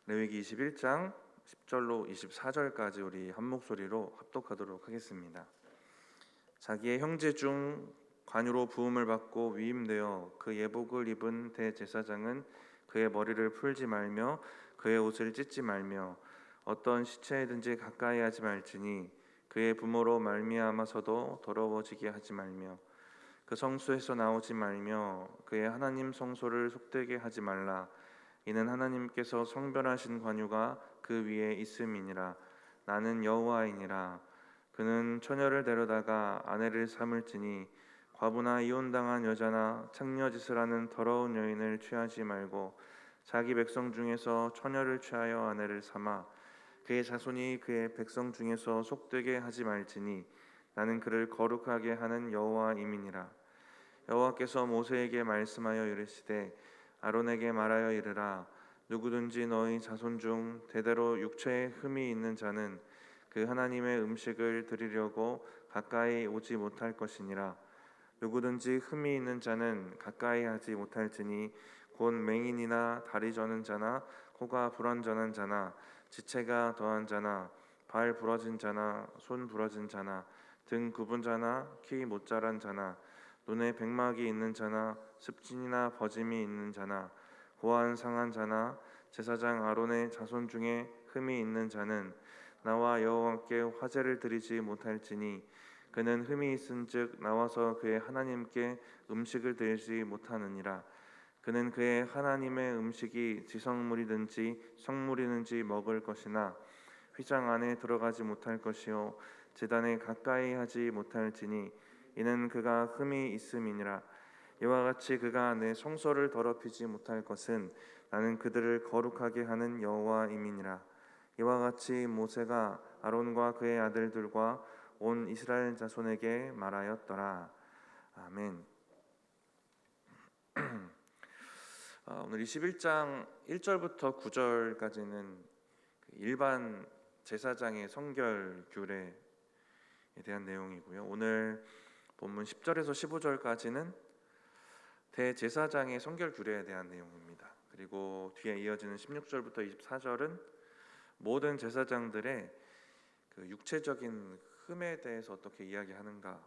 레위기 21장 10절로 24절까지 우리 한 목소리로 합독하도록 하겠습니다. 자기의 형제 중 관유로 부음을 받고 위임되어 그 예복을 입은 대제사장은 그의 머리를 풀지 말며 그의 옷을 찢지 말며 어떤 시체에든지 가까이 하지 말지니 그의 부모로 말미암아서도 더러워지게 하지 말며 그 성소에서 나오지 말며 그의 하나님 성소를 속되게 하지 말라. 이는 하나님께서 성별하신 관유가 그 위에 있음이니라. 나는 여호와이니라. 그는 처녀를 데려다가 아내를 삼을지니 과부나 이혼당한 여자나 창녀짓을 하는 더러운 여인을 취하지 말고 자기 백성 중에서 처녀를 취하여 아내를 삼아 그의 자손이 그의 백성 중에서 속되게 하지 말지니 나는 그를 거룩하게 하는 여호와임이니라. 여호와께서 모세에게 말씀하여 이르시되 아론에게 말하여 이르라. 누구든지 너희 자손 중 대대로 육체에 흠이 있는 자는 그 하나님의 음식을 드리려고 가까이 오지 못할 것이니라. 누구든지 흠이 있는 자는 가까이 하지 못할지니 곧 맹인이나 다리 저는 자나 코가 불완전한 자나 지체가 더한 자나 발 부러진 자나 손 부러진 자나 등 굽은 자나 키 못 자란 자나 눈에 백막이 있는 자나 습진이나 버짐이 있는 자나 고안 상한 자나 제사장 아론의 자손 중에 흠이 있는 자는 나와 여호와께 화제를 드리지 못할지니 그는 흠이 있은즉 나와서 그의 하나님께 음식을 드리지 못하느니라. 그는 그의 하나님의 음식이 지성물이든지 성물이든지 먹을 것이나 휘장 안에 들어가지 못할 것이요 제단에 가까이 하지 못할지니 이는 그가 흠이 있음이니라. 이와 같이 그가 내 성소를 더럽히지 못할 것은 나는 그들을 거룩하게 하는 여호와임이니라. 이와 같이 모세가 아론과 그의 아들들과 온 이스라엘 자손에게 말하였더라. 아멘. 오늘 21장 1절부터 9절까지는 일반 제사장의 성결 규례에 대한 내용이고요. 오늘 본문 10절에서 15절까지는 대제사장의 성결 규례에 대한 내용입니다. 그리고 뒤에 이어지는 16절부터 24절은 모든 제사장들의 그 육체적인 흠에 대해서 어떻게 이야기하는가,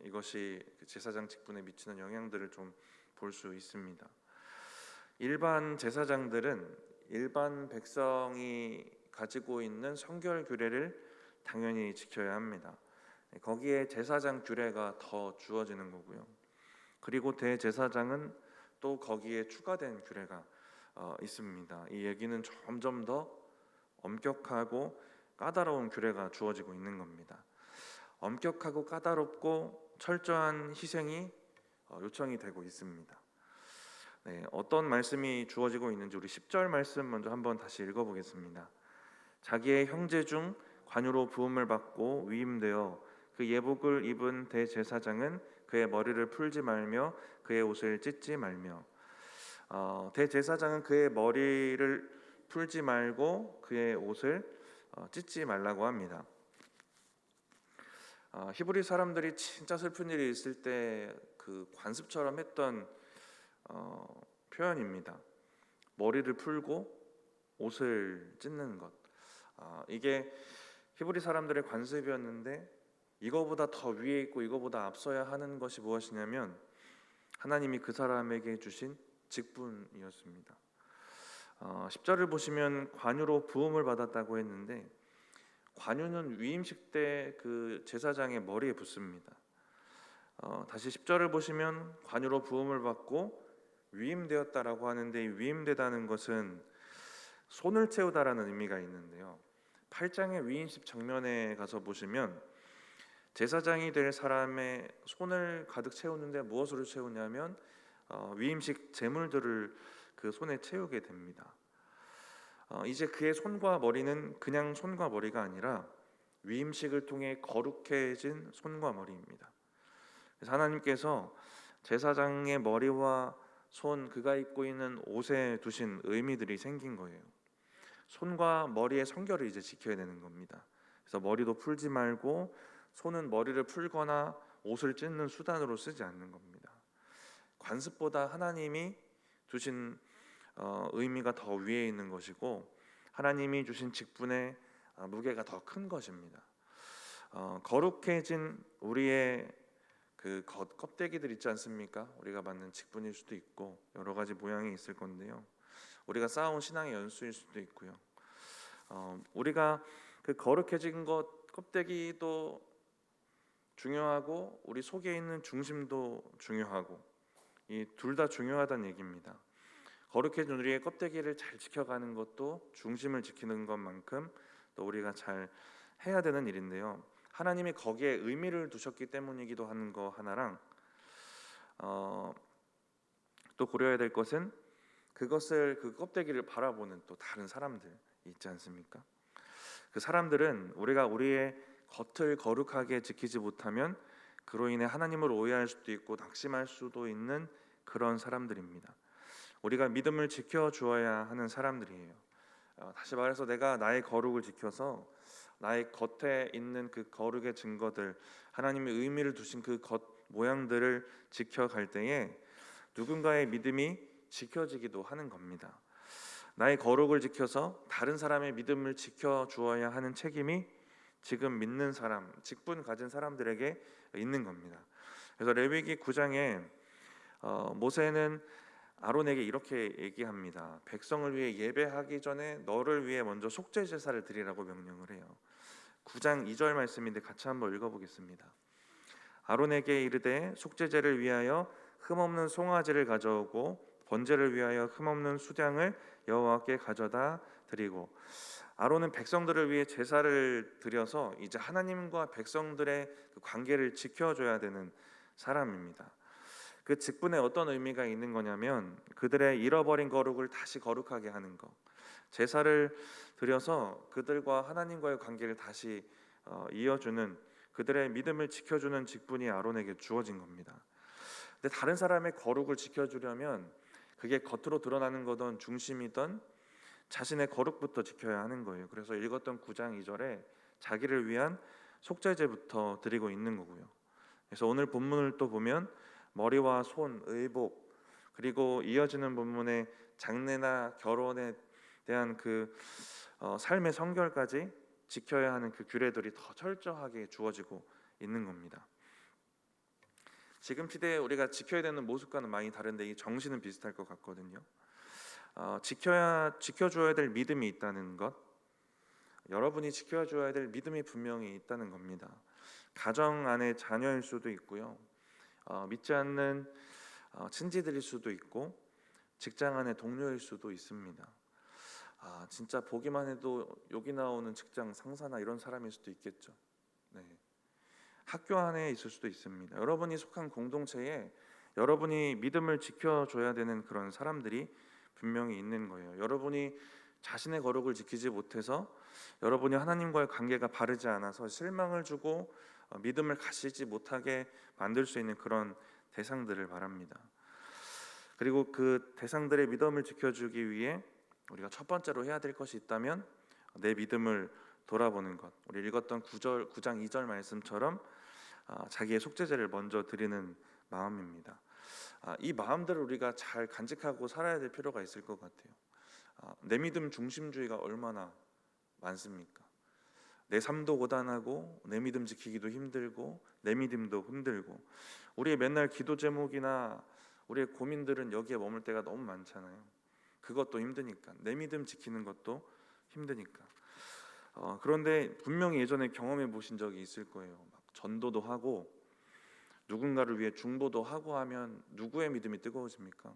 이것이 제사장 직분에 미치는 영향들을 좀 볼 수 있습니다. 일반 제사장들은 일반 백성이 가지고 있는 성결 규례를 당연히 지켜야 합니다. 거기에 제사장 규례가 더 주어지는 거고요. 그리고 대제사장은 또 거기에 추가된 규례가 있습니다. 이 얘기는 점점 더 엄격하고 까다로운 규례가 주어지고 있는 겁니다. 엄격하고 까다롭고 철저한 희생이 요청이 되고 있습니다. 네, 어떤 말씀이 주어지고 있는지 우리 10절 말씀 먼저 한번 다시 읽어보겠습니다. 자기의 형제 중 관유로 부음을 받고 위임되어 그 예복을 입은 대제사장은 그의 머리를 풀지 말며 그의 옷을 찢지 말며. 대제사장은 그의 머리를 풀지 말고 그의 옷을 찢지 말라고 합니다. 히브리 사람들이 진짜 슬픈 일이 있을 때 그 관습처럼 했던 표현입니다. 머리를 풀고 옷을 찢는 것. 이게 히브리 사람들의 관습이었는데 이거보다 더 위에 있고 이거보다 앞서야 하는 것이 무엇이냐면 하나님이 그 사람에게 주신 직분이었습니다. 10절을 보시면 관유로 부음을 받았다고 했는데 관유는 위임식 때 그 제사장의 머리에 붓습니다. 다시 10절을 보시면 관유로 부음을 받고 위임되었다라고 하는데 이 위임되다는 것은 손을 채우다라는 의미가 있는데요. 8장의 위임식 정면에 가서 보시면 제사장이 될 사람의 손을 가득 채우는데 무엇으로 채우냐면 위임식 제물들을 그 손에 채우게 됩니다. 이제 그의 손과 머리는 그냥 손과 머리가 아니라 위임식을 통해 거룩해진 손과 머리입니다. 그래서 하나님께서 제사장의 머리와 손, 그가 입고 있는 옷에 두신 의미들이 생긴 거예요. 손과 머리의 성결을 이제 지켜야 되는 겁니다. 그래서 머리도 풀지 말고 손은 머리를 풀거나 옷을 찢는 수단으로 쓰지 않는 겁니다. 관습보다 하나님이 두신 의미가 더 위에 있는 것이고 하나님이 주신 직분의 무게가 더 큰 것입니다. 거룩해진 우리의 그 껍데기들 있지 않습니까? 우리가 받는 직분일 수도 있고 여러 가지 모양이 있을 건데요. 우리가 쌓아온 신앙의 연수일 수도 있고요. 우리가 그 거룩해진 것 껍데기도 중요하고 우리 속에 있는 중심도 중요하고 이 둘 다 중요하다는 얘기입니다. 거룩해진 우리의 껍데기를 잘 지켜가는 것도 중심을 지키는 것만큼 또 우리가 잘 해야 되는 일인데요. 하나님이 거기에 의미를 두셨기 때문이기도 하는 거 하나랑 또 고려해야 될 것은 그것을 그 껍데기를 바라보는 또 다른 사람들 있지 않습니까? 그 사람들은 우리가 우리의 겉을 거룩하게 지키지 못하면 그로 인해 하나님을 오해할 수도 있고 낙심할 수도 있는 그런 사람들입니다. 우리가 믿음을 지켜주어야 하는 사람들이에요. 다시 말해서 내가 나의 거룩을 지켜서 나의 겉에 있는 그 거룩의 증거들, 하나님의 의미를 두신 그 겉 모양들을 지켜갈 때에 누군가의 믿음이 지켜지기도 하는 겁니다. 나의 거룩을 지켜서 다른 사람의 믿음을 지켜주어야 하는 책임이 지금 믿는 사람, 직분 가진 사람들에게 있는 겁니다. 그래서 레위기 9장에 모세는 아론에게 이렇게 얘기합니다. 백성을 위해 예배하기 전에 너를 위해 먼저 속죄 제사를 드리라고 명령을 해요. 9장 2절 말씀인데 같이 한번 읽어보겠습니다. 아론에게 이르되 속죄제를 위하여 흠없는 송아지를 가져오고 번제를 위하여 흠없는 수량을 여호와께 가져다 드리고. 아론은 백성들을 위해 제사를 드려서 이제 하나님과 백성들의 그 관계를 지켜줘야 되는 사람입니다. 그 직분에 어떤 의미가 있는 거냐면 그들의 잃어버린 거룩을 다시 거룩하게 하는 것, 제사를 드려서 그들과 하나님과의 관계를 다시 이어주는, 그들의 믿음을 지켜주는 직분이 아론에게 주어진 겁니다. 근데 다른 사람의 거룩을 지켜주려면 그게 겉으로 드러나는 거든 중심이든 자신의 거룩부터 지켜야 하는 거예요. 그래서 읽었던 9장 2절에 자기를 위한 속죄제부터 드리고 있는 거고요. 그래서 오늘 본문을 또 보면 머리와 손, 의복, 그리고 이어지는 본문의 장례나 결혼에 대한 그 삶의 성결까지 지켜야 하는 그 규례들이 더 철저하게 주어지고 있는 겁니다. 지금 시대에 우리가 지켜야 되는 모습과는 많이 다른데 이 정신은 비슷할 것 같거든요. 지켜줘야 될 믿음이 있다는 것, 여러분이 지켜줘야 될 믿음이 분명히 있다는 겁니다. 가정 안에 자녀일 수도 있고요, 믿지 않는 친지들일 수도 있고 직장 안의 동료일 수도 있습니다. 진짜 보기만 해도 여기 나오는 직장 상사나 이런 사람일 수도 있겠죠. 네. 학교 안에 있을 수도 있습니다. 여러분이 속한 공동체에 여러분이 믿음을 지켜줘야 되는 그런 사람들이 분명히 있는 거예요. 여러분이 자신의 거룩을 지키지 못해서 여러분이 하나님과의 관계가 바르지 않아서 실망을 주고 믿음을 가지지 못하게 만들 수 있는 그런 대상들을 말합니다. 그리고 그 대상들의 믿음을 지켜주기 위해 우리가 첫 번째로 해야 될 것이 있다면 내 믿음을 돌아보는 것. 우리 읽었던 9장 2절 말씀처럼 자기의 속죄제를 먼저 드리는 마음입니다. 이 마음들을 우리가 잘 간직하고 살아야 될 필요가 있을 것 같아요. 내 믿음 중심주의가 얼마나 많습니까? 내 삶도 고단하고 내 믿음 지키기도 힘들고 내 믿음도 흔들고 우리의 맨날 기도 제목이나 우리의 고민들은 여기에 머물 때가 너무 많잖아요. 그것도 힘드니까, 내 믿음 지키는 것도 힘드니까. 그런데 분명히 예전에 경험해 보신 적이 있을 거예요. 막 전도도 하고 누군가를 위해 중보도 하고 하면 누구의 믿음이 뜨거워집니까?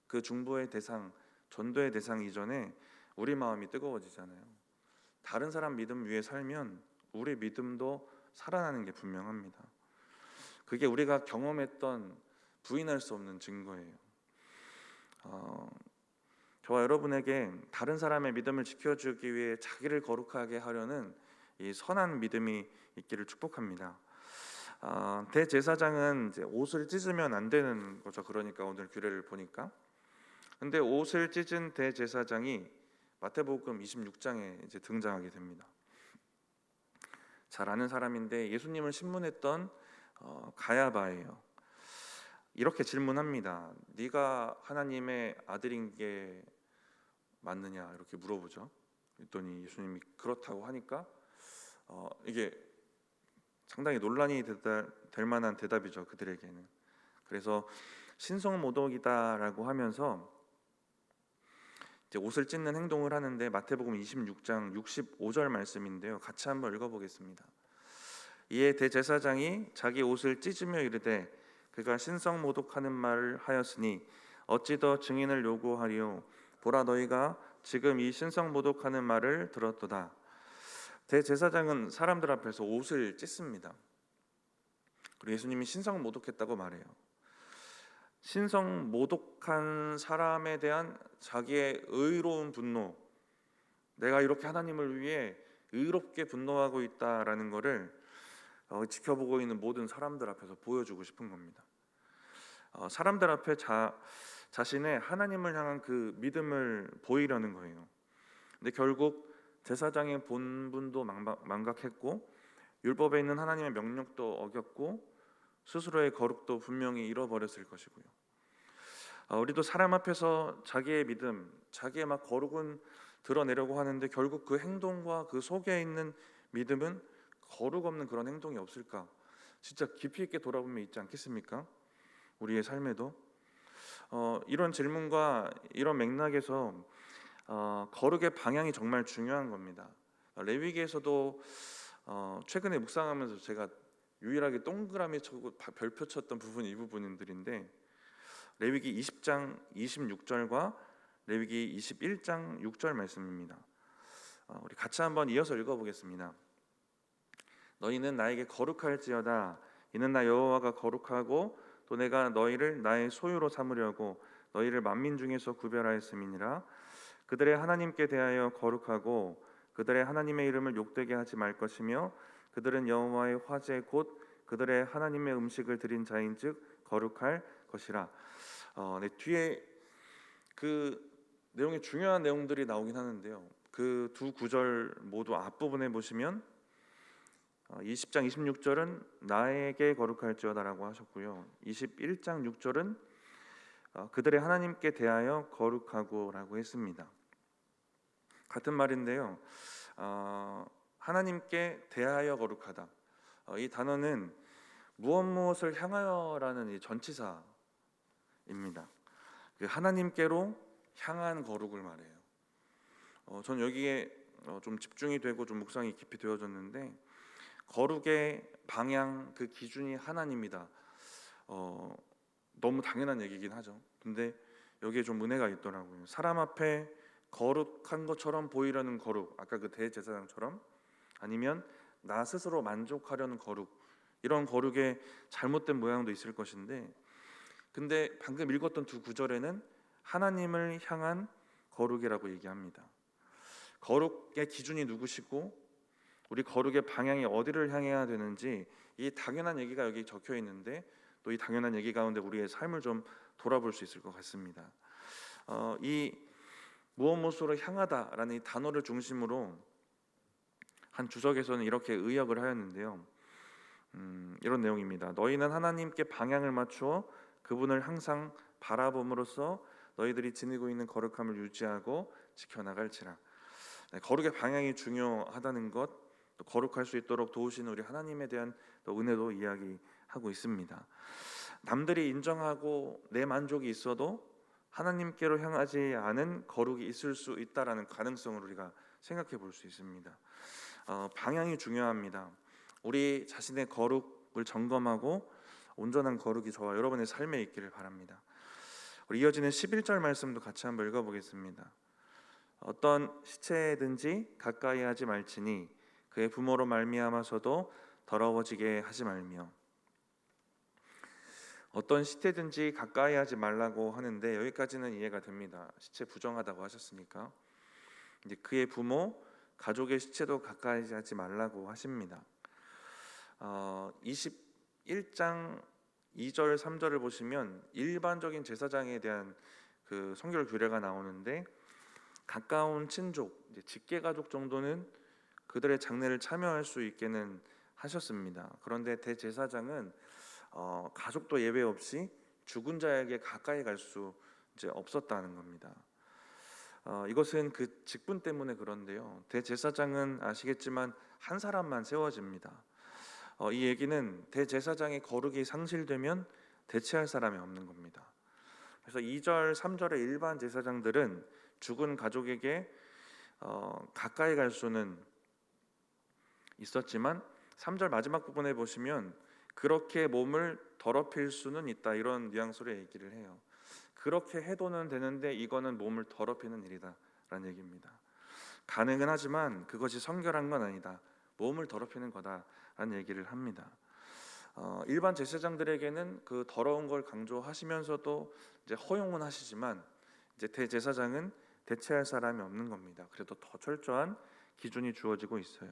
그 중보의 대상, 전도의 대상 이전에 우리 마음이 뜨거워지잖아요. 다른 사람 믿음 위에 살면 우리 믿음도 살아나는 게 분명합니다. 그게 우리가 경험했던 부인할 수 없는 증거예요. 저와 여러분에게 다른 사람의 믿음을 지켜주기 위해 자기를 거룩하게 하려는 이 선한 믿음이 있기를 축복합니다. 대제사장은 이제 옷을 찢으면 안 되는 거죠. 그러니까 오늘 규례를 보니까. 근데 옷을 찢은 대제사장이 마태복음 26장에 이제 등장하게 됩니다. 잘 아는 사람인데 예수님을 신문했던 가야바예요. 이렇게 질문합니다. 네가 하나님의 아들인 게 맞느냐 이렇게 물어보죠. 그랬더니 예수님이 그렇다고 하니까 이게 상당히 논란이 될 만한 대답이죠, 그들에게는. 그래서 신성모독이다라고 하면서 이제 옷을 찢는 행동을 하는데, 마태복음 26장 65절 말씀인데요, 같이 한번 읽어보겠습니다. 이에 대제사장이 자기 옷을 찢으며 이르되 그가 신성모독하는 말을 하였으니 어찌 더 증인을 요구하리요? 보라, 너희가 지금 이 신성모독하는 말을 들었도다. 대제사장은 사람들 앞에서 옷을 찢습니다. 그리고 예수님이 신성모독했다고 말해요. 신성모독한 사람에 대한 자기의 의로운 분노, 내가 이렇게 하나님을 위해 의롭게 분노하고 있다라는 것을 지켜보고 있는 모든 사람들 앞에서 보여주고 싶은 겁니다. 사람들 앞에 자신의 하나님을 향한 그 믿음을 보이려는 거예요. 근데 결국 제사장의 본분도 망각했고 율법에 있는 하나님의 명령도 어겼고 스스로의 거룩도 분명히 잃어버렸을 것이고요. 우리도 사람 앞에서 자기의 믿음, 자기의 거룩은 드러내려고 하는데 결국 그 행동과 그 속에 있는 믿음은 거룩 없는 그런 행동이 없을까? 진짜 깊이 있게 돌아보면 있지 않겠습니까? 우리의 삶에도 이런 질문과 이런 맥락에서 거룩의 방향이 정말 중요한 겁니다. 레위기에서도 최근에 묵상하면서 제가 유일하게 동그라미 쳐고 별표 쳤던 부분이 이 부분들인데, 레위기 20장 26절과 레위기 21장 6절 말씀입니다. 우리 같이 한번 이어서 읽어보겠습니다. 너희는 나에게 거룩할지어다. 이는 나 여호와가 거룩하고 또 내가 너희를 나의 소유로 삼으려고 너희를 만민 중에서 구별하였음이니라. 그들의 하나님께 대하여 거룩하고 그들의 하나님의 이름을 욕되게 하지 말 것이며 그들은 여호와의 화제 곧 그들의 하나님의 음식을 드린 자인즉 거룩할 것이라. 뒤에 그 내용이 중요한 내용들이 나오긴 하는데요, 그 두 구절 모두 앞부분에 보시면 20장 26절은 나에게 거룩할지어다라고 하셨고요, 21장 6절은 그들의 하나님께 대하여 거룩하고라고 했습니다. 같은 말인데요, 하나님께 대하여 거룩하다, 이 단어는 무엇을 향하여라는 이 전치사입니다. 그 하나님께로 향한 거룩을 말해요. 전 여기에 좀 집중이 되고 좀 묵상이 깊이 되어졌는데, 거룩의 방향, 그 기준이 하나님이다. 너무 당연한 얘기긴 하죠. 근데 여기에 좀 은혜가 있더라고요. 사람 앞에 거룩한 것처럼 보이려는 거룩, 아까 그 대제사장처럼, 아니면 나 스스로 만족하려는 거룩, 이런 거룩의 잘못된 모양도 있을 것인데, 근데 방금 읽었던 두 구절에는 하나님을 향한 거룩이라고 얘기합니다. 거룩의 기준이 누구시고 우리 거룩의 방향이 어디를 향해야 되는지, 이 당연한 얘기가 여기 적혀 있는데 또 이 당연한 얘기 가운데 우리의 삶을 좀 돌아볼 수 있을 것 같습니다. 이 무엇으로 향하다라는 이 단어를 중심으로 한 주석에서는 이렇게 의역을 하였는데요, 이런 내용입니다. 너희는 하나님께 방향을 맞추어 그분을 항상 바라봄으로써 너희들이 지니고 있는 거룩함을 유지하고 지켜나갈지라. 거룩의 방향이 중요하다는 것, 또 거룩할 수 있도록 도우시는 우리 하나님에 대한 또 은혜도 이야기하고 있습니다. 남들이 인정하고 내 만족이 있어도 하나님께로 향하지 않은 거룩이 있을 수 있다라는 가능성을 우리가 생각해 볼 수 있습니다. 방향이 중요합니다. 우리 자신의 거룩을 점검하고 온전한 거룩이 저와 여러분의 삶에 있기를 바랍니다. 우리 이어지는 11절 말씀도 같이 한번 읽어보겠습니다. 어떤 시체든지 가까이 하지 말지니 그의 부모로 말미암아서도 더러워지게 하지 말며. 어떤 시체든지 가까이 하지 말라고 하는데 여기까지는 이해가 됩니다. 시체 부정하다고 하셨으니까. 이제 그의 부모, 가족의 시체도 가까이 하지 말라고 하십니다. 21장 2절 3절을 보시면 일반적인 제사장에 대한 그 성결 규례가 나오는데, 가까운 친족, 직계 가족 정도는 그들의 장례를 참여할 수 있게는 하셨습니다. 그런데 대제사장은 가족도 예외 없이 죽은 자에게 가까이 갈 수 없었다는 겁니다. 이것은 그 직분 때문에 그런데요. 대제사장은 아시겠지만 한 사람만 세워집니다. 이 얘기는 대제사장의 거룩이 상실되면 대체할 사람이 없는 겁니다. 그래서 2절, 3절의 일반 제사장들은 죽은 가족에게 가까이 갈 수는 있었지만 3절 마지막 부분에 보시면 그렇게 몸을 더럽힐 수는 있다, 이런 뉘앙스로 얘기를 해요. 그렇게 해도는 되는데 이거는 몸을 더럽히는 일이다 라는 얘기입니다. 가능은 하지만 그것이 성결한 건 아니다, 몸을 더럽히는 거다라는 얘기를 합니다. 일반 제사장들에게는 그 더러운 걸 강조하시면서도 이제 허용은 하시지만 이제 대제사장은 대체할 사람이 없는 겁니다. 그래도 더 철저한 기준이 주어지고 있어요.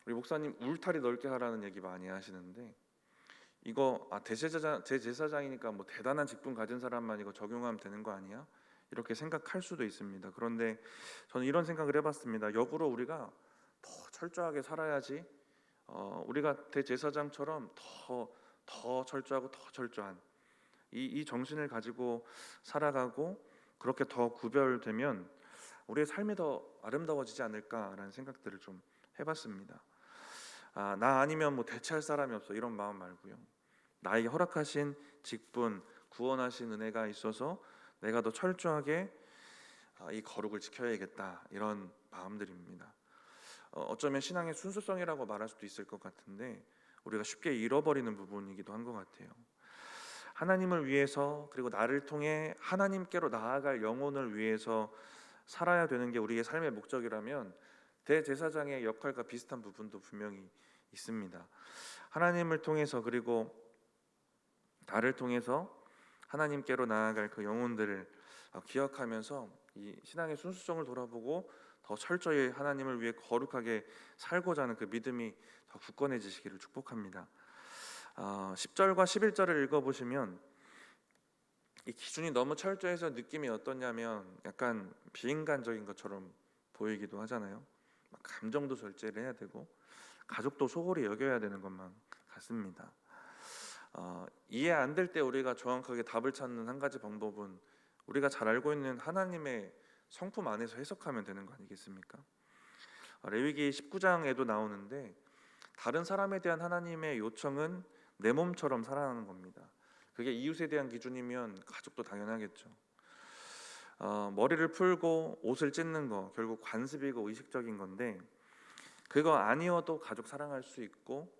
우리 목사님 울타리 넓게 하라는 얘기 많이 하시는데 이거 대제사장이니까 뭐 대단한 직분 가진 사람만 이거 적용하면 되는 거 아니야? 이렇게 생각할 수도 있습니다. 그런데 저는 이런 생각을 해봤습니다. 역으로 우리가 더 철저하게 살아야지 우리가 대제사장처럼 더 철저하고 더 철저한 이 정신을 가지고 살아가고 그렇게 더 구별되면 우리의 삶이 더 아름다워지지 않을까라는 생각들을 좀 해봤습니다. 나 아니면 뭐 대체할 사람이 없어, 이런 마음 말고요. 나에게 허락하신 직분, 구원하신 은혜가 있어서 내가 더 철저하게 이 거룩을 지켜야겠다, 이런 마음들입니다. 어쩌면 신앙의 순수성이라고 말할 수도 있을 것 같은데 우리가 쉽게 잃어버리는 부분이기도 한 것 같아요. 하나님을 위해서, 그리고 나를 통해 하나님께로 나아갈 영혼을 위해서 살아야 되는 게 우리의 삶의 목적이라면 대제사장의 역할과 비슷한 부분도 분명히 있습니다. 하나님을 통해서, 그리고 나를 통해서 하나님께로 나아갈 그 영혼들을 기억하면서 이 신앙의 순수성을 돌아보고 더 철저히 하나님을 위해 거룩하게 살고자 하는 그 믿음이 더 굳건해지시기를 축복합니다. 10절과 11절을 읽어보시면 이 기준이 너무 철저해서 느낌이 어떠냐면 약간 비인간적인 것처럼 보이기도 하잖아요. 감정도 절제를 해야 되고 가족도 소홀히 여겨야 되는 것만 같습니다. 이해 안 될 때 우리가 정확하게 답을 찾는 한 가지 방법은 우리가 잘 알고 있는 하나님의 성품 안에서 해석하면 되는 거 아니겠습니까? 레위기 19장에도 나오는데 다른 사람에 대한 하나님의 요청은 내 몸처럼 살아가는 겁니다. 그게 이웃에 대한 기준이면 가족도 당연하겠죠. 머리를 풀고 옷을 찢는 거 결국 관습이고 의식적인 건데 그거 아니어도 가족 사랑할 수 있고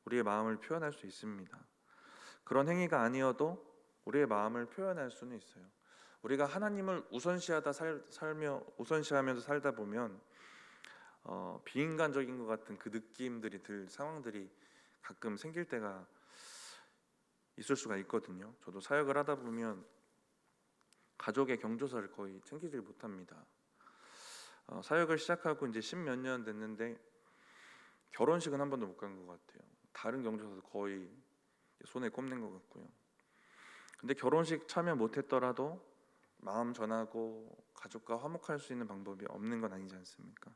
우리의 마음을 표현할 수 있습니다. 그런 행위가 아니어도 우리의 마음을 표현할 수는 있어요. 우리가 하나님을 우선시하면서 살다 보면 비인간적인 것 같은 그 느낌들이 들 상황들이 가끔 생길 때가 있을 수가 있거든요. 저도 사역을 하다 보면 가족의 경조사를 거의 챙기질 못합니다. 사역을 시작하고 이제 10몇 년 됐는데 결혼식은 한 번도 못 간 것 같아요. 다른 경조사도 거의 손에 꼽는 것 같고요. 근데 결혼식 참여 못했더라도 마음 전하고 가족과 화목할 수 있는 방법이 없는 건 아니지 않습니까?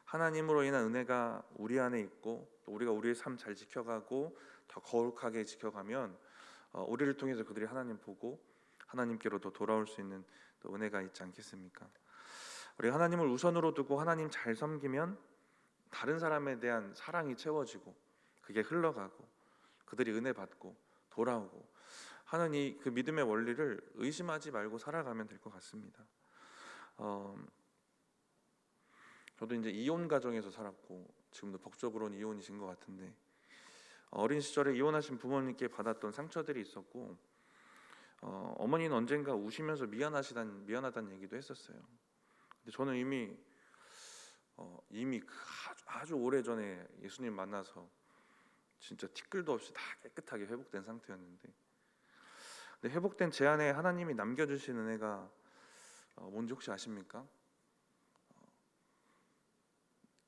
하나님으로 인한 은혜가 우리 안에 있고 또 우리가 우리의 삶 잘 지켜가고 더 거룩하게 지켜가면 우리를 통해서 그들이 하나님 보고 하나님께로 더 돌아올 수 있는 또 은혜가 있지 않겠습니까? 우리 하나님을 우선으로 두고 하나님 잘 섬기면 다른 사람에 대한 사랑이 채워지고 그게 흘러가고 그들이 은혜 받고 돌아오고 하는 이 그 믿음의 원리를 의심하지 말고 살아가면 될 것 같습니다. 저도 이제 이혼 가정에서 살았고 지금도 법적으로는 이혼이신 것 같은데 어린 시절에 이혼하신 부모님께 받았던 상처들이 있었고 어머니는 언젠가 우시면서 미안하다는 얘기도 했었어요. 근데 저는 이미 그 아주 오래 전에 예수님 만나서 진짜 티끌도 없이 다 깨끗하게 회복된 상태였는데 근데 회복된 제 안에 하나님이 남겨주신 은혜가 뭔지 혹시 아십니까?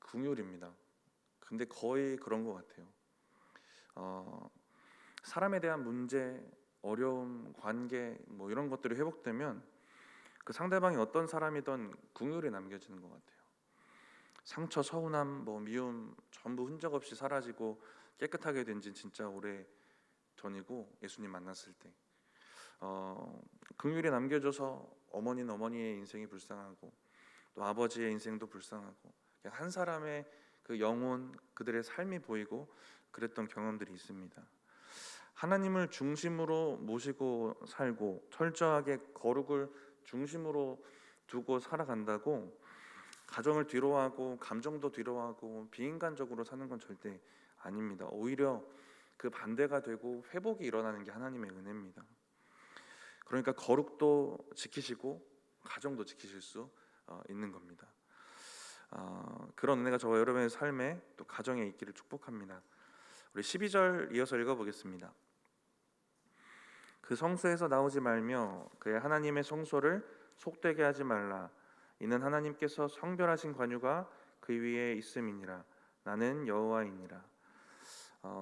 긍휼입니다. 근데 거의 그런 것 같아요. 사람에 대한 문제, 어려움, 관계 뭐 이런 것들이 회복되면 그 상대방이 어떤 사람이든 긍휼이 남겨지는 것 같아요. 상처, 서운함, 미움 전부 흔적 없이 사라지고 깨끗하게 된 지 진짜 오래 전이고 예수님 만났을 때 긍휼이 남겨져서 어머니는 어머니의 인생이 불쌍하고 또 아버지의 인생도 불쌍하고 그냥 한 사람의 그 영혼, 그들의 삶이 보이고 그랬던 경험들이 있습니다. 하나님을 중심으로 모시고 살고 철저하게 거룩을 중심으로 두고 살아간다고 가정을 뒤로하고 감정도 뒤로하고 비인간적으로 사는 건 절대 아닙니다. 오히려 그 반대가 되고 회복이 일어나는 게 하나님의 은혜입니다. 그러니까 거룩도 지키시고 가정도 지키실 수 있는 겁니다. 그런 은혜가 저와 여러분의 삶에 또 가정에 있기를 축복합니다. 우리 12절 이어서 읽어보겠습니다. 그 성소에서 나오지 말며 그의 하나님의 성소를 속되게 하지 말라. 이는 하나님께서 성별하신 관유가 그 위에 있음이니라. 나는 여호와이니라.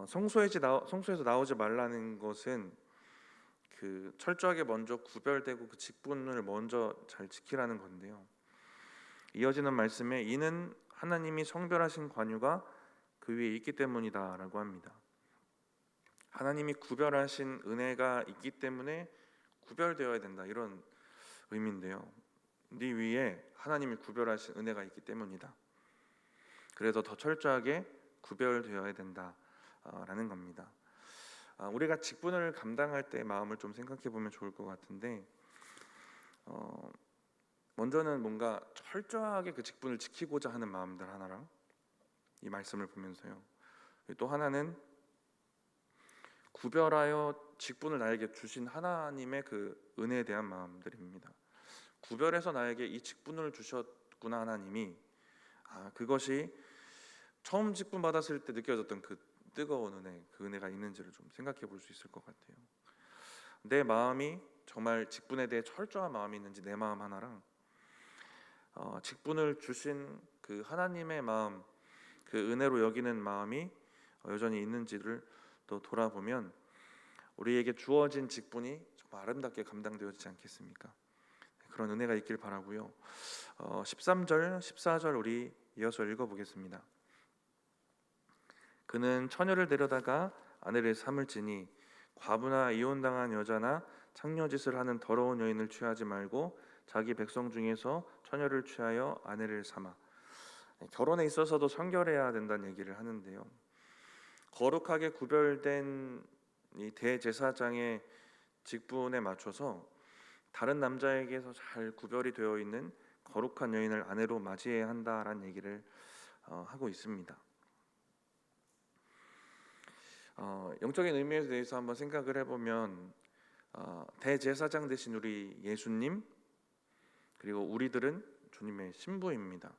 성소에서 나오지 말라는 것은 그 철저하게 먼저 구별되고 그 직분을 먼저 잘 지키라는 건데요. 이어지는 말씀에 이는 하나님이 성별하신 관유가 그 위에 있기 때문이다라고 합니다. 하나님이 구별하신 은혜가 있기 때문에 구별되어야 된다, 이런 의미인데요. 네 위에 하나님이 구별하신 은혜가 있기 때문이다. 그래서 더 철저하게 구별되어야 된다라는 겁니다. 우리가 직분을 감당할 때 마음을 좀 생각해 보면 좋을 것 같은데, 먼저는 뭔가 철저하게 그 직분을 지키고자 하는 마음들 하나랑 이 말씀을 보면서요, 또 하나는 구별하여 직분을 나에게 주신 하나님의 그 은혜에 대한 마음들입니다. 구별해서 나에게 이 직분을 주셨구나 하나님이, 그것이 처음 직분 받았을 때 느껴졌던 그 뜨거운 은혜, 그 은혜가 있는지를 좀 생각해 볼 수 있을 것 같아요. 내 마음이 정말 직분에 대해 철저한 마음이 있는지, 내 마음 하나랑 직분을 주신 그 하나님의 마음, 그 은혜로 여기는 마음이 여전히 있는지를 또 돌아보면 우리에게 주어진 직분이 정말 아름답게 감당되어지지 않겠습니까? 그런 은혜가 있길 바라고요. 13절, 14절 우리 이어서 읽어보겠습니다. 그는 처녀를 데려다가 아내를 삼을지니 과부나 이혼당한 여자나 창녀짓을 하는 더러운 여인을 취하지 말고 자기 백성 중에서 처녀를 취하여 아내를 삼아. 결혼에 있어서도 성결해야 된다는 얘기를 하는데요. 거룩하게 구별된 이 대제사장의 직분에 맞춰서 다른 남자에게서 잘 구별이 되어 있는 거룩한 여인을 아내로 맞이해야 한다라는 얘기를 하고 있습니다. 영적인 의미에 대해서 한번 생각을 해보면 대제사장 되신 우리 예수님, 그리고 우리들은 주님의 신부입니다.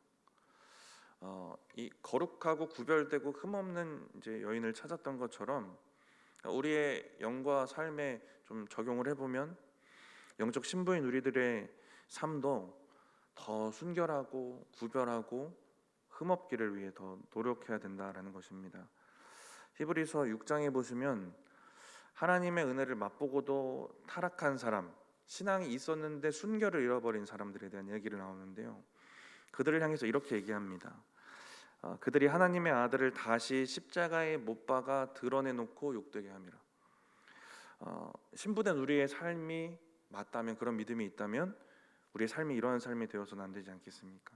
이 거룩하고 구별되고 흠없는 이제 여인을 찾았던 것처럼 우리의 영과 삶에 좀 적용을 해보면 영적 신부인 우리들의 삶도 더 순결하고 구별하고 흠없기를 위해 더 노력해야 된다라는 것입니다. 히브리서 6장에 보시면 하나님의 은혜를 맛보고도 타락한 사람, 신앙이 있었는데 순결을 잃어버린 사람들에 대한 얘기를 나오는데요, 그들을 향해서 이렇게 얘기합니다. 그들이 하나님의 아들을 다시 십자가에 못 박아 드러내놓고 욕되게 함이라. 신부된 우리의 삶이 맞다면, 그런 믿음이 있다면 우리의 삶이 이러한 삶이 되어서는 안 되지 않겠습니까?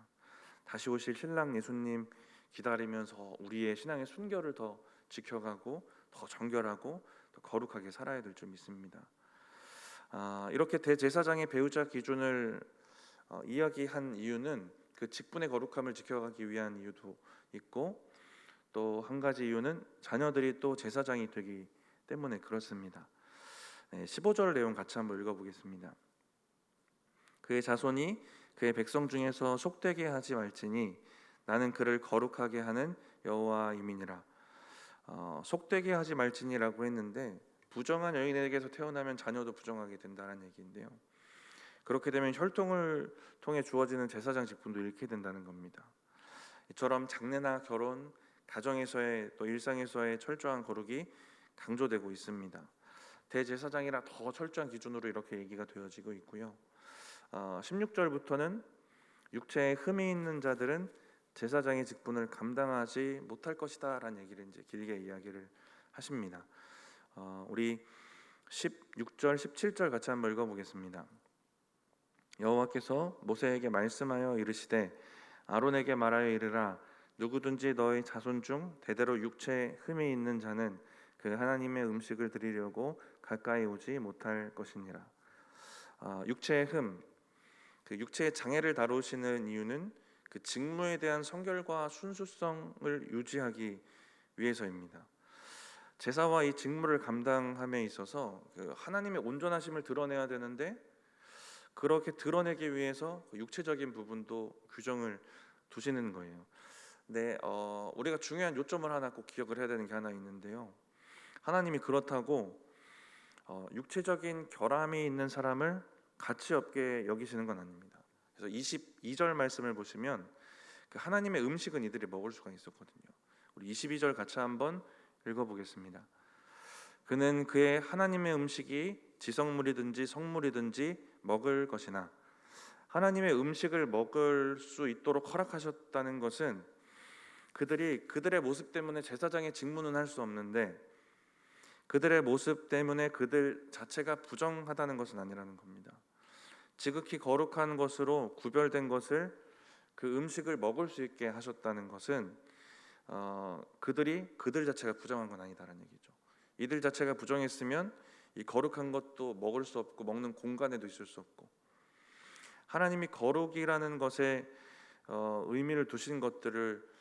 다시 오실 신랑 예수님 기다리면서 우리의 신앙의 순결을 더 지켜가고 더 정결하고 더 거룩하게 살아야 될 줄 믿습니다. 이렇게 대제사장의 배우자 기준을 이야기한 이유는 그 직분의 거룩함을 지켜가기 위한 이유도 있고, 또 한 가지 이유는 자녀들이 또 제사장이 되기 때문에 그렇습니다. 15절 내용 같이 한번 읽어보겠습니다. 그의 자손이 그의 백성 중에서 속되게 하지 말지니 나는 그를 거룩하게 하는 여호와임이니라. 속되게 하지 말지니라고 했는데, 부정한 여인에게서 태어나면 자녀도 부정하게 된다는 얘기인데요, 그렇게 되면 혈통을 통해 주어지는 제사장 직분도 잃게 된다는 겁니다. 이처럼 장례나 결혼, 가정에서의 또 일상에서의 철저한 거룩이 강조되고 있습니다. 대제사장이라 더 철저한 기준으로 이렇게 얘기가 되어지고 있고요. 16절부터는 육체에 흠이 있는 자들은 제사장의 직분을 감당하지 못할 것이다라는 얘기를 이제 길게 이야기를 하십니다. 우리 16절, 17절 같이 한번 읽어보겠습니다. 여호와께서 모세에게 말씀하여 이르시되 아론에게 말하여 이르라 누구든지 너희 자손 중 대대로 육체에 흠이 있는 자는 그 하나님의 음식을 드리려고 가까이 오지 못할 것이니라. 육체의 흠, 그 육체의 장애를 다루시는 이유는 그 직무에 대한 성결과 순수성을 유지하기 위해서입니다. 제사와 이 직무를 감당함에 있어서 그 하나님의 온전하심을 드러내야 되는데 그렇게 드러내기 위해서 그 육체적인 부분도 규정을 두시는 거예요. 네, 우리가 중요한 요점을 하나 꼭 기억을 해야 되는 게 하나 있는데요. 하나님이 그렇다고 육체적인 결함이 있는 사람을 가치 없게 여기시는 건 아닙니다. 그래서 22절 말씀을 보시면 그 하나님의 음식은 이들이 먹을 수가 있었거든요. 우리 22절 같이 한번 읽어보겠습니다. 그는 그의 하나님의 음식이 지성물이든지 성물이든지 먹을 것이나 하나님의 음식을 먹을 수 있도록 허락하셨다는 것은 그들이 그들의 모습 때문에 제사장의 직무는 할 수 없는데 그들의 모습 때문에 그들 자체가 부정하다는 것은 아니라는 겁니다. 지극히 거룩한 것으로 구별된 것을 그 음식을 먹을 수 있게 하셨다는 것은 그들이 그들 자체가 부정한 건 아니다라는 얘기죠. 이들 자체가 부정했으면 이 거룩한 것도 먹을 수 없고 먹는 공간에도 있을 수 없고 하나님이 거룩이라는 것에 의미를 두신 것들을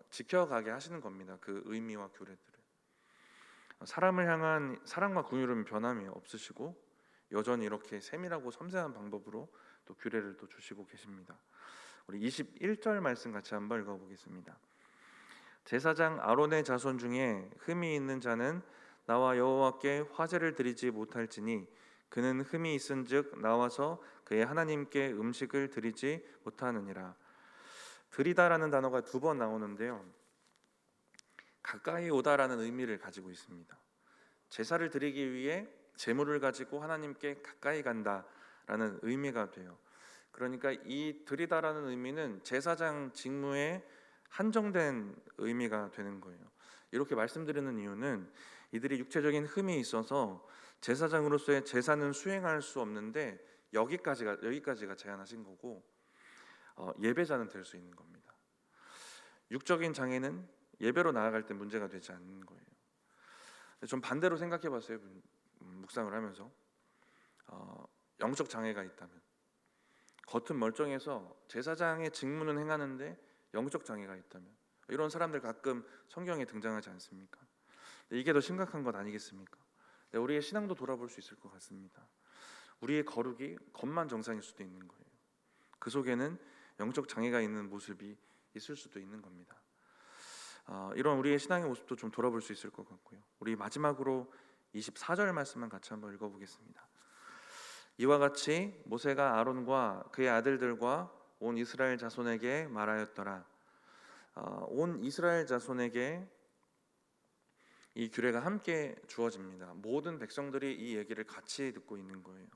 지켜가게 하시는 겁니다. 그 의미와 규례들을 사람을 향한 사랑과 긍휼은 변함이 없으시고 여전히 이렇게 세밀하고 섬세한 방법으로 또 규례를 또 주시고 계십니다. 우리 21절 말씀 같이 한번 읽어보겠습니다. 제사장 아론의 자손 중에 흠이 있는 자는 나와 여호와께 화제를 드리지 못할지니 그는 흠이 있은즉 나와서 그의 하나님께 음식을 드리지 못하느니라. 드리다라는 단어가 두 번 나오는데요. 가까이 오다라는 의미를 가지고 있습니다. 제사를 드리기 위해 제물을 가지고 하나님께 가까이 간다라는 의미가 돼요. 그러니까 이 드리다라는 의미는 제사장 직무에 한정된 의미가 되는 거예요. 이렇게 말씀드리는 이유는 이들이 육체적인 흠이 있어서 제사장으로서의 제사는 수행할 수 없는데 여기까지가 제한하신 거고 예배자는 될 수 있는 겁니다. 육적인 장애는 예배로 나아갈 때 문제가 되지 않는 거예요. 좀 반대로 생각해봤어요. 묵상을 하면서 영적 장애가 있다면 겉은 멀쩡해서 제사장의 직무는 행하는데 영적 장애가 있다면 이런 사람들 가끔 성경에 등장하지 않습니까? 이게 더 심각한 것 아니겠습니까? 우리의 신앙도 돌아볼 수 있을 것 같습니다. 우리의 거룩이 겉만 정상일 수도 있는 거예요. 그 속에는 영적 장애가 있는 모습이 있을 수도 있는 겁니다. 이런 우리의 신앙의 모습도 좀 돌아볼 수 있을 것 같고요. 우리 마지막으로 24절 말씀만 같이 한번 읽어보겠습니다. 이와 같이 모세가 아론과 그의 아들들과 온 이스라엘 자손에게 말하였더라. 온 이스라엘 자손에게 이 규례가 함께 주어집니다. 모든 백성들이 이 얘기를 같이 듣고 있는 거예요.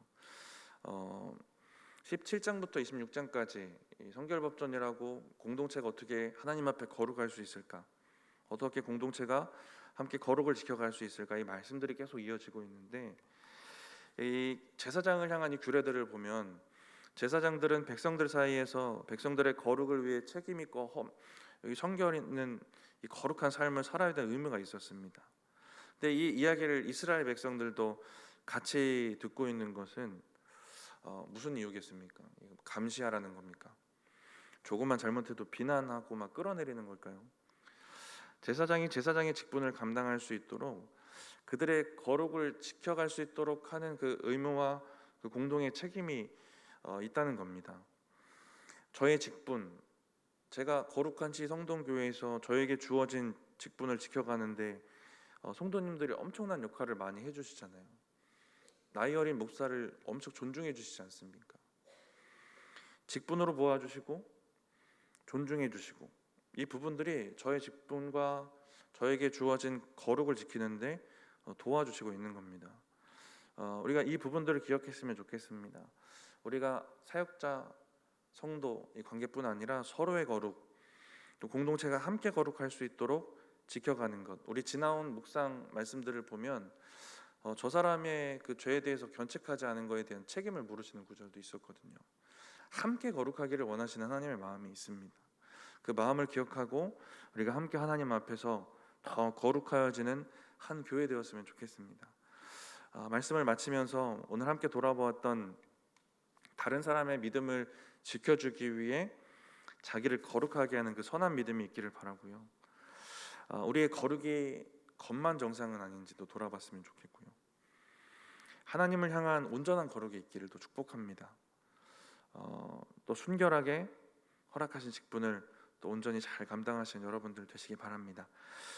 17장부터 26장까지 성결법전이라고 공동체가 어떻게 하나님 앞에 거룩할 수 있을까? 어떻게 공동체가 함께 거룩을 지켜갈 수 있을까? 이 말씀들이 계속 이어지고 있는데 이 제사장을 향한 이 규례들을 보면 제사장들은 백성들 사이에서 백성들의 거룩을 위해 책임 있고 여기 성결 있는 이 거룩한 삶을 살아야 되는 의무가 있었습니다. 근데 이 이야기를 이스라엘 백성들도 같이 듣고 있는 것은 무슨 이유겠습니까? 감시하라는 겁니까? 조금만 잘못해도 비난하고 막 끌어내리는 걸까요? 제사장이 제사장의 직분을 감당할 수 있도록 그들의 거룩을 지켜갈 수 있도록 하는 그 의무와 그 공동의 책임이 있다는 겁니다. 저의 직분, 제가 거룩한 성동교회에서 저에게 주어진 직분을 지켜가는데 성도님들이 엄청난 역할을 많이 해주시잖아요. 나이 어린 목사를 엄청 존중해 주시지 않습니까? 직분으로 모아주시고 존중해 주시고 이 부분들이 저의 직분과 저에게 주어진 거룩을 지키는데 도와주시고 있는 겁니다. 우리가 이 부분들을 기억했으면 좋겠습니다. 우리가 사역자, 성도 이 관계뿐 아니라 서로의 거룩, 또 공동체가 함께 거룩할 수 있도록 지켜가는 것. 우리 지나온 묵상 말씀들을 보면 저 사람의 그 죄에 대해서 견책하지 않은 것에 대한 책임을 물으시는 구절도 있었거든요. 함께 거룩하기를 원하시는 하나님의 마음이 있습니다. 그 마음을 기억하고 우리가 함께 하나님 앞에서 더 거룩하여지는 한 교회 되었으면 좋겠습니다. 말씀을 마치면서 오늘 함께 돌아보았던 다른 사람의 믿음을 지켜주기 위해 자기를 거룩하게 하는 그 선한 믿음이 있기를 바라고요. 우리의 거룩이 겉만 정상은 아닌지도 돌아봤으면 좋겠고요. 하나님을 향한 온전한 거룩이 있기를 또 축복합니다. 또 순결하게 허락하신 직분을 또 온전히 잘 감당하시는 여러분들 되시기 바랍니다.